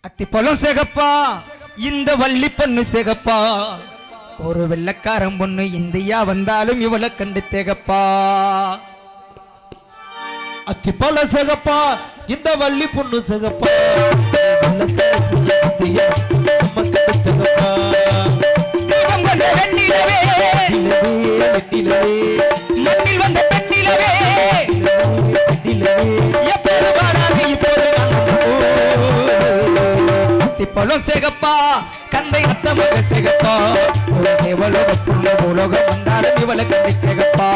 அத்தி பழம் சிகப்பா இந்த வள்ளி பொண்ணு சிகப்பா ஒரு வெள்ளக்காரன் பொண்ணு இந்தியா வந்தாலும் இவளை கண்டு திகப்பா அத்தி பழம் சிகப்பா இந்த வள்ளி பொண்ணு சிகப்பா மண்ணில் வந்த பெண்ணிலவே பழம் சிகப்பா கந்தை அத்தமக சிகப்பா உலகம் வந்தாலும் இவளை கண்டு திகப்பா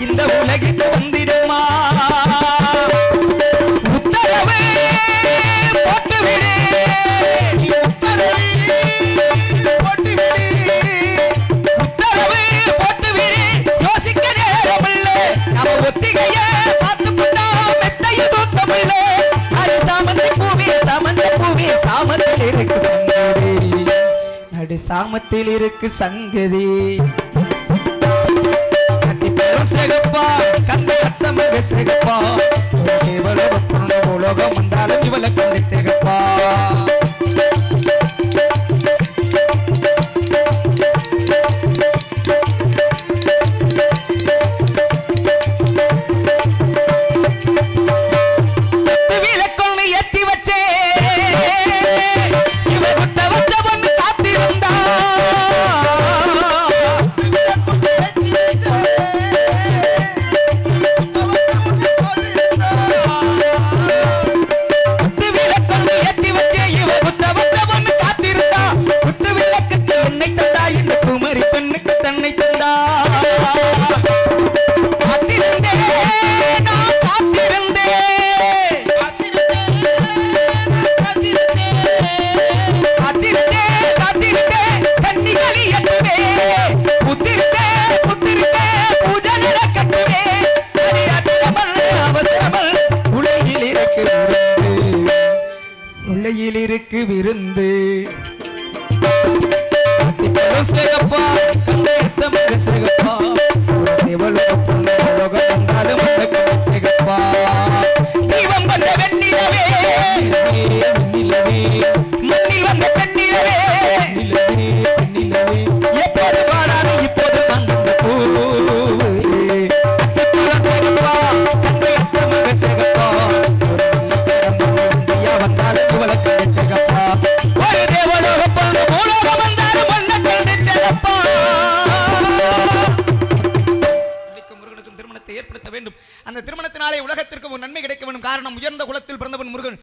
இந்த உலகிற்கு வந்திடுமா உத்தரவு போட்டுவிடு யோசிக்க நேரமில்ல நம்ம ஒத்திகைய பார்த்துக்கிட்டா மெத்தைய தூக்கமில்ல அது சாமந்தி பூவி சாமத்தில் இருக்கு சங்கதி நடு சாமத்தில் இருக்கு சங்கதி சிகப்பா கந்தை அத்தமக சிகப்பா உலகம் வந்தாலும் இவளை கண்டு திகப்பா உலகில் இருக்கு விருந்து சிகப்பா கந்தை அத்தமக சிகப்பா உலகம் வந்தாலும் திகப்பா தீபம் வந்த வெண்ணிலவே மண்ணில் வந்த பெண்ணிலவே எப்போது வாடாது இப்போது வந்த பூ சிகப்பா கந்தை அத்தமக சிகப்பா வந்தாலும் இவளை கண்டு திகப்பா ஒரு தேவலோக பொண்ணு பூலோகம் வந்தாலும் மண்ணை கண்டு திகப்பா முருகனுக்கும் திருமணத்தை ஏற்படுத்த வேண்டும் அந்த திருமணத்தினாலே உலகத்திற்கு ஒரு நன்மை கிடைக்க வேண்டும் காரணம் உயர்ந்த குலத்தில் பிறந்தவன் முருகன்